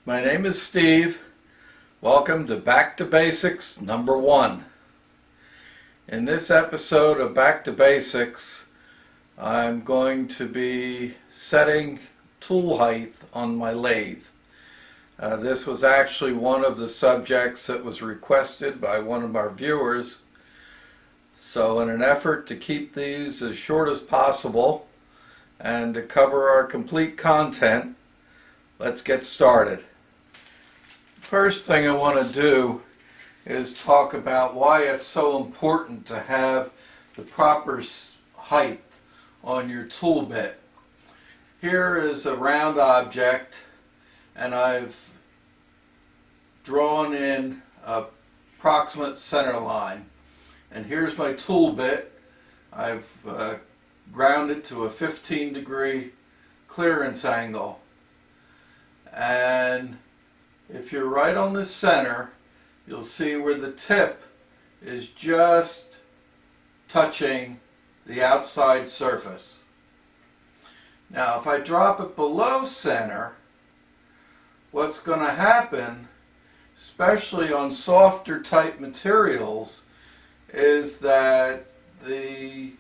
My name is Steve. Welcome to Back to Basics number 1. In this episode of Back to Basics, I'm going to be setting tool height on my lathe. This was actually one of the subjects that was requested by one of our viewers. So in an effort to keep these as short as possible and to cover our complete content, let's get started. First thing I want to do is talk about why it's so important to have the proper height on your tool bit. Here is a round object, and I've drawn in an approximate center line. And here's my tool bit. I've grounded to a 15-degree clearance angle. And if you're right on the center, you'll see where the tip is just touching the outside surface. Now if I drop it below center, what's going to happen, especially on softer type materials, is that the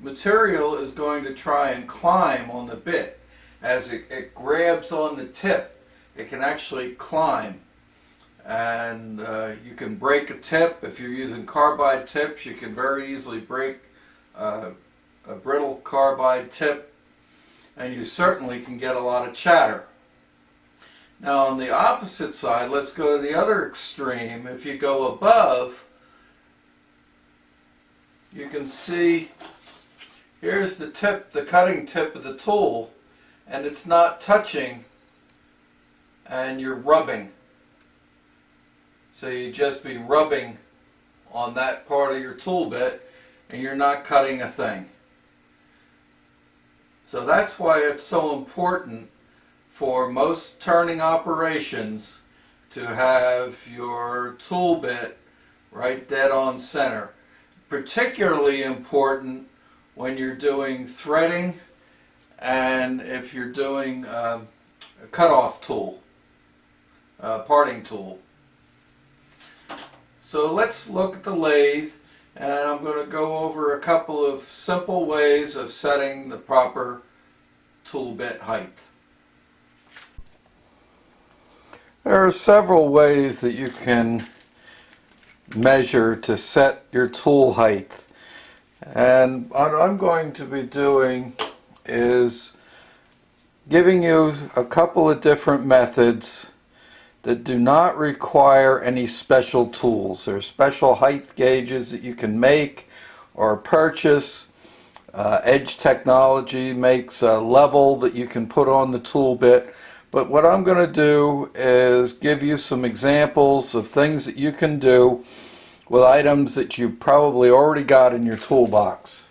material is going to try and climb on the bit. As it grabs on the tip, it can actually climb, and you can break a tip. If you're using carbide tips, you can very easily break a brittle carbide tip, and you certainly can get a lot of chatter. Now on the opposite side, let's go to the other extreme. If you go above, you can see here's the tip, the cutting tip of the tool, and it's not touching, and you're rubbing. So you just be rubbing on that part of your tool bit, and you're not cutting a thing. So that's why it's so important for most turning operations to have your tool bit right dead on center. Particularly important when you're doing threading and if you're doing a cutoff tool, parting tool. So let's look at the lathe, and I'm going to go over a couple of simple ways of setting the proper tool bit height. There are several ways that you can measure to set your tool height, and what I'm going to be doing is giving you a couple of different methods that do not require any special tools. There are special height gauges that you can make or purchase. Edge Technology makes a level that you can put on the tool bit. But what I'm going to do is give you some examples of things that you can do with items that you probably already got in your toolbox.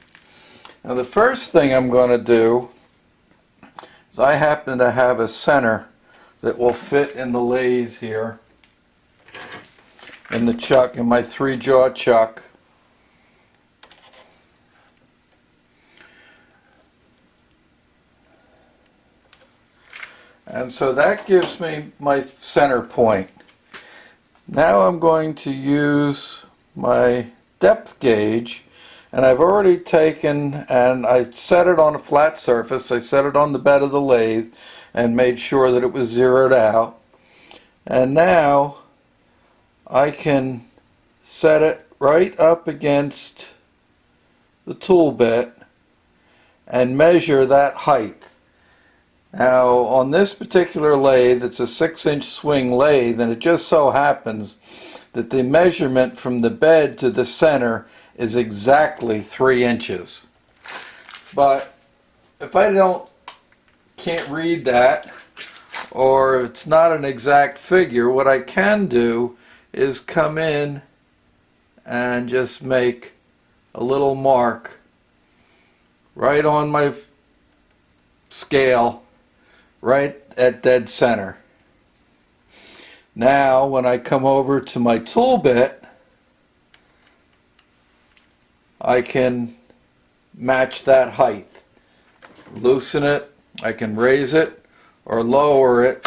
Now the first thing I'm going to do is I happen to have a center that will fit in the lathe here, in the chuck, in my 3-jaw chuck. And so that gives me my center point. Now I'm going to use my depth gauge, and I've already taken and I set it on a flat surface. I set it on the bed of the lathe and made sure that it was zeroed out. And now I can set it right up against the tool bit and measure that height. Now on this particular lathe, it's a 6-inch swing lathe, and it just so happens that the measurement from the bed to the center is exactly 3 inches. But if I can't read that, or it's not an exact figure, what I can do is come in and just make a little mark right on my scale, right at dead center. Now when I come over to my tool bit, I can match that height. Loosen it, I can raise it or lower it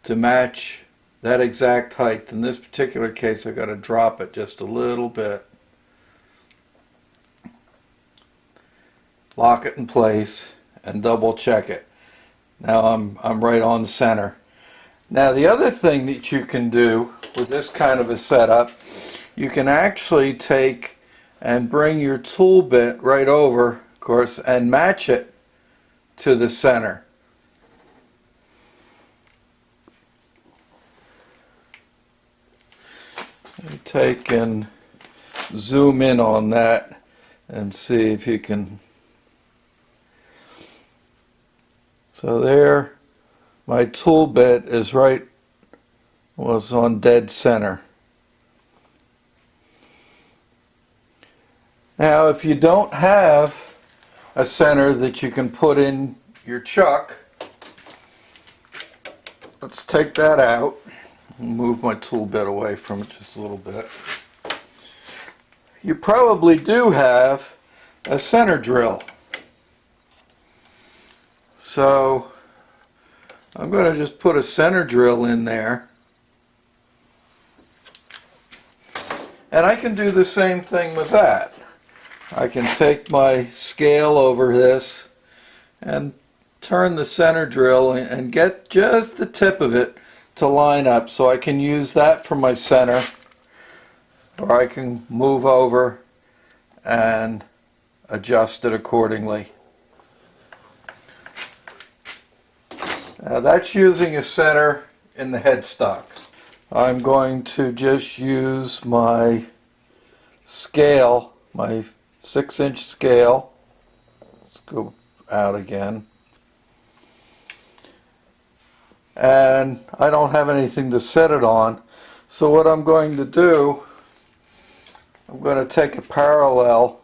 to match that exact height. In this particular case, I got to drop it just a little bit. Lock it in place and double check it. Now I'm right on center. Now the other thing that you can do with this kind of a setup, you can actually take and bring your tool bit right over, of course, and match it to the center. Take and zoom in on that and see if you can. So there, my tool bit is was on dead center. Now if you don't have a center that you can put in your chuck, let's take that out. Move my tool bit away from it just a little bit. You probably do have a center drill. So I'm going to just put a center drill in there. And I can do the same thing with that. I can take my scale over this and turn the center drill and get just the tip of it to line up, so I can use that for my center, or I can move over and adjust it accordingly. Now that's using a center in the headstock. I'm going to just use my scale, my 6-inch scale. Let's go out again. And I don't have anything to set it on, so what I'm going to do, I'm going to take a parallel.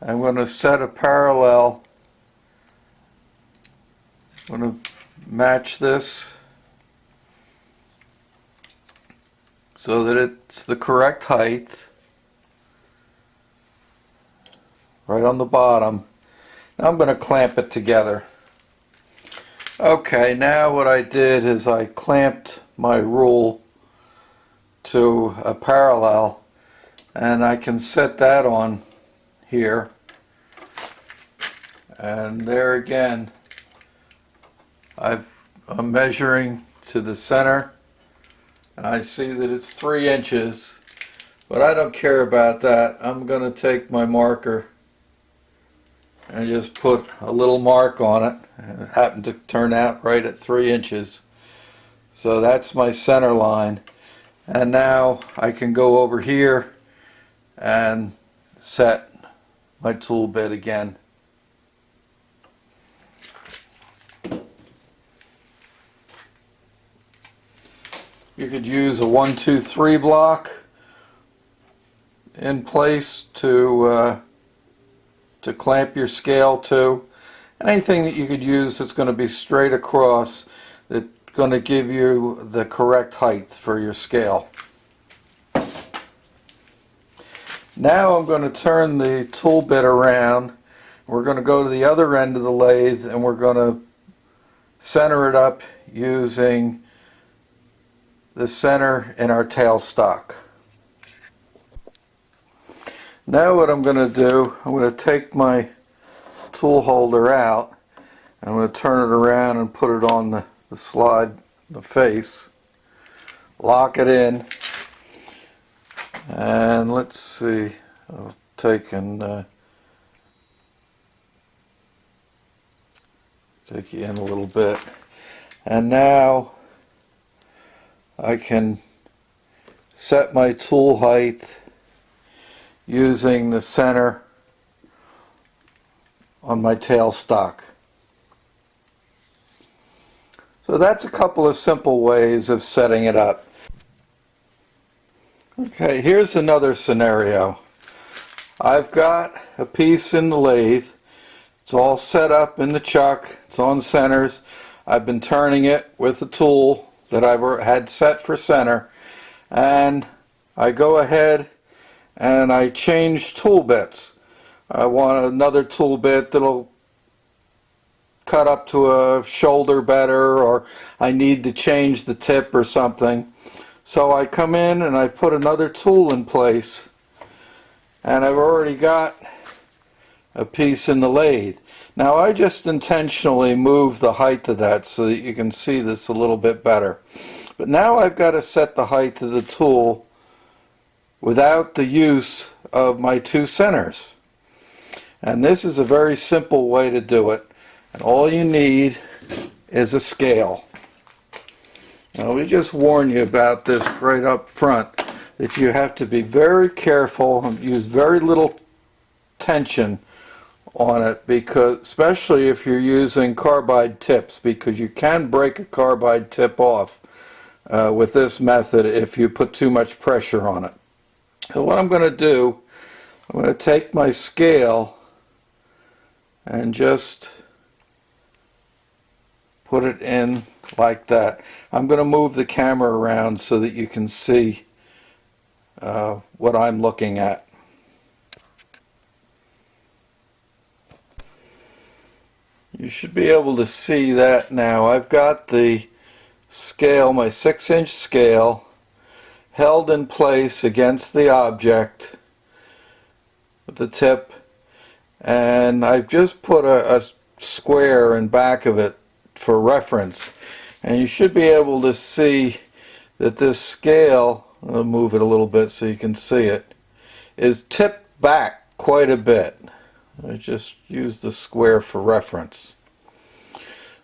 I'm going to set a parallel. I'm going to match this so that it's the correct height right on the bottom. Now I'm going to clamp it together. Okay, now what I did is I clamped my rule to a parallel, and I can set that on here. And there again, I'm measuring to the center, and I see that it's 3 inches, but I don't care about that. I'm going to take my marker and just put a little mark on it. It happened to turn out right at 3 inches. So that's my center line. And now I can go over here and set my tool bit again. You could use a 1, 2, 3 block in place to clamp your scale to. Anything that you could use that's going to be straight across, that's going to give you the correct height for your scale. Now I'm going to turn the tool bit around. We're going to go to the other end of the lathe and we're going to center it up using the center in our tailstock. Now what I'm going to do, I'm going to take my tool holder out. I'm going to turn it around and put it on the slide, the face. Lock it in. And let's see, I'll take and take you in a little bit. And now I can set my tool height using the center on my tailstock. So that's a couple of simple ways of setting it up. Okay, here's another scenario. I've got a piece in the lathe. It's all set up in the chuck. It's on centers. I've been turning it with the tool that I've had set for center, and I go ahead and I change tool bits. I want another tool bit that'll cut up to a shoulder better, or I need to change the tip or something. So I come in and I put another tool in place, and I've already got a piece in the lathe. Now I just intentionally moved the height of that so that you can see this a little bit better. But now I've got to set the height of the tool without the use of my two centers. And this is a very simple way to do it. And all you need is a scale. Now we just warn you about this right up front, that you have to be very careful and use very little tension on it, because especially if you're using carbide tips, because you can break a carbide tip off with this method if you put too much pressure on it. So what I'm going to do, I'm going to take my scale and just put it in like that. I'm going to move the camera around so that you can see what I'm looking at. You should be able to see that now. I've got the scale, my 6-inch scale, held in place against the object with the tip, and I've just put a square in back of it for reference. And you should be able to see that this scale, I'll move it a little bit so you can see it, is tipped back quite a bit. I just use the square for reference.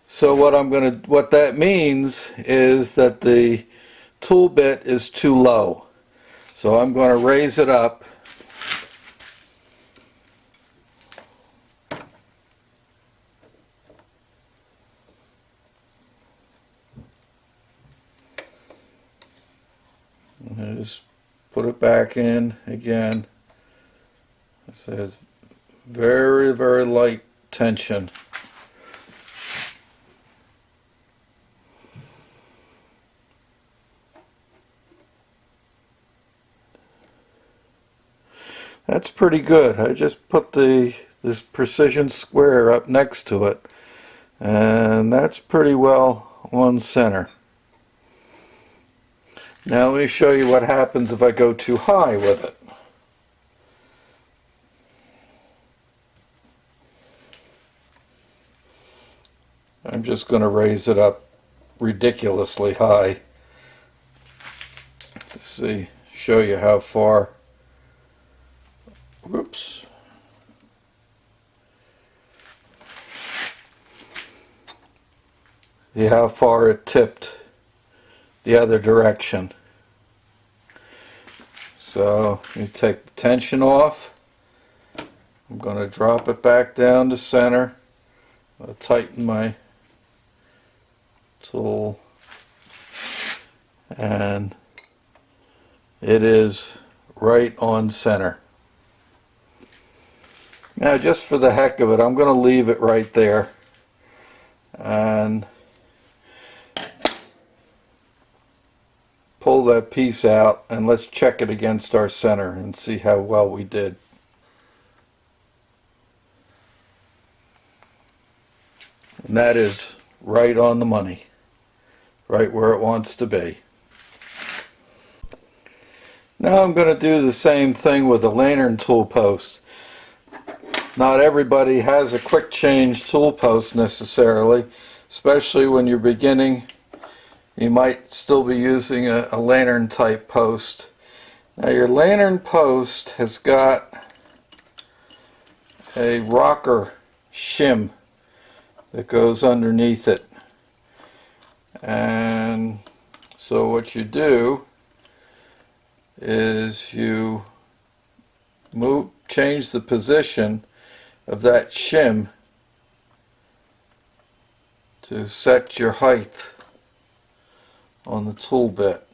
So what that means is that the tool bit is too low. So I'm going to raise it up. And just put it back in again. It says very, very light tension. That's pretty good. I just put this precision square up next to it, and that's pretty well on center. Now let me show you what happens if I go too high with it. I'm just going to raise it up ridiculously high to show you how far. Whoops. See how far it tipped the other direction. So you take the tension off. I'm going to drop it back down to center. I'll tighten my tool, and it is right on center. Now, just for the heck of it, I'm going to leave it right there and pull that piece out, and let's check it against our center and see how well we did. And that is right on the money, right where it wants to be. Now I'm going to do the same thing with the lantern tool post. Not everybody has a quick change tool post necessarily, especially when you're beginning. You might still be using a lantern type post. Now your lantern post has got a rocker shim that goes underneath it. And so what you do is you change the position of that shim to set your height on the tool bit.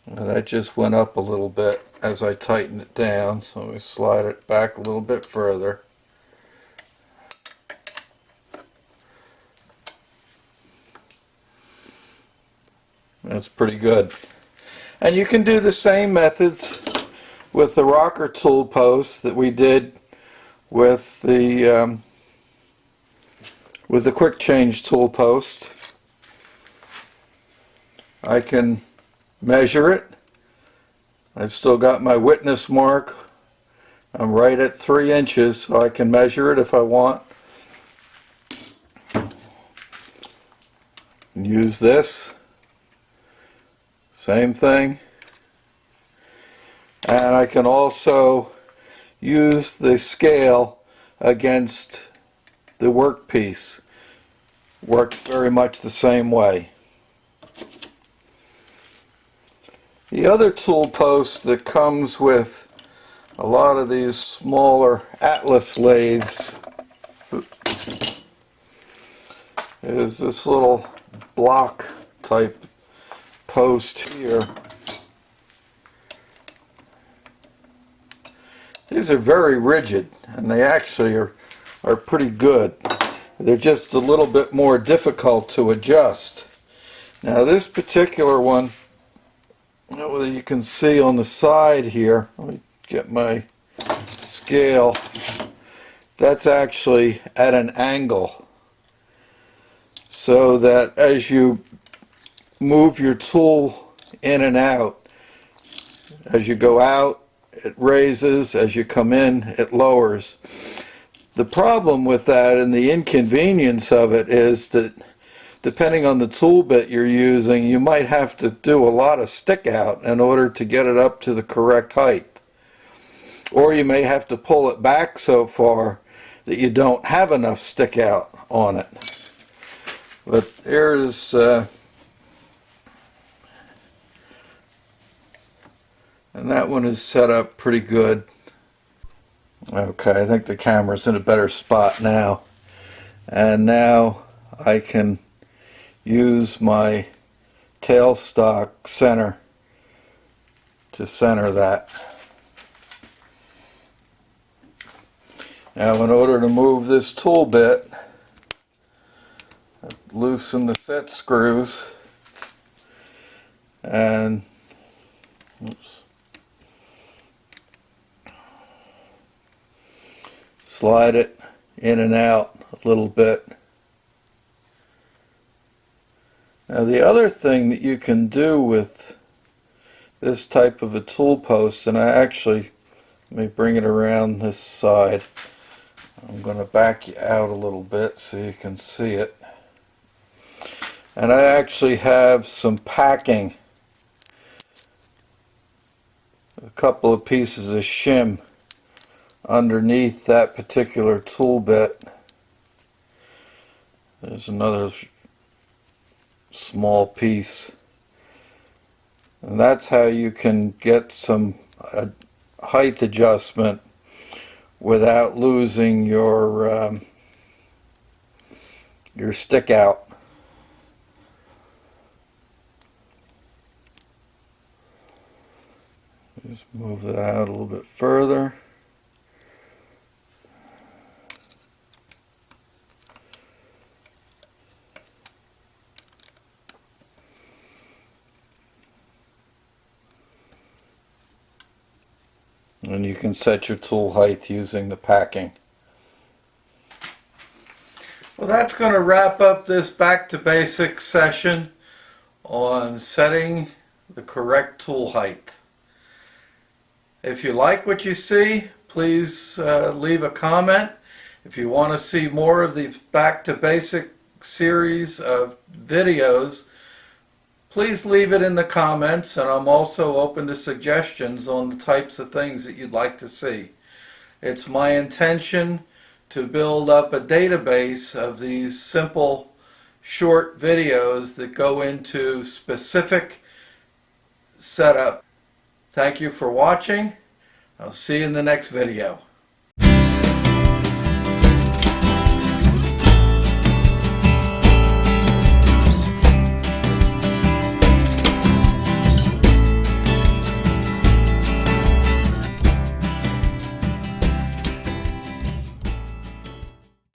Now that just went up a little bit as I tighten it down, so we slide it back a little bit further. That's pretty good. And you can do the same methods with the rocker tool post that we did with the quick change tool post. I can measure it. I've still got my witness mark. I'm right at 3 inches, so I can measure it if I want. And use this. Same thing. And I can also use the scale against the workpiece. Works very much the same way. The other tool post that comes with a lot of these smaller Atlas lathes is this little block type post here. These are very rigid, and they actually are pretty good. They're just a little bit more difficult to adjust. Now this particular one, whether you can see on the side here, let me get my scale, that's actually at an angle, so that as you move your tool in and out, as you go out it raises, as you come in it lowers. The problem with that and the inconvenience of it is that depending on the tool bit you're using, you might have to do a lot of stick out in order to get it up to the correct height. Or you may have to pull it back so far that you don't have enough stick out on it. But here's and that one is set up pretty good. Okay, I think the camera's in a better spot now. And now I can use my tailstock center to center that. Now in order to move this tool bit, loosen the set screws and slide it in and out a little bit. Now the other thing that you can do with this type of a tool post, and let me bring it around this side. I'm going to back you out a little bit so you can see it. And I actually have some packing, a couple of pieces of shim underneath that particular tool bit. There's another small piece, and that's how you can get some height adjustment without losing your stick out. Just move it out a little bit further. And you can set your tool height using the packing. Well, that's going to wrap up this back to basics session on setting the correct tool height. If you like what you see, please leave a comment. If you want to see more of the back to basic series of videos, please leave it in the comments, and I'm also open to suggestions on the types of things that you'd like to see. It's my intention to build up a database of these simple short videos that go into specific setup. Thank you for watching. I'll see you in the next video.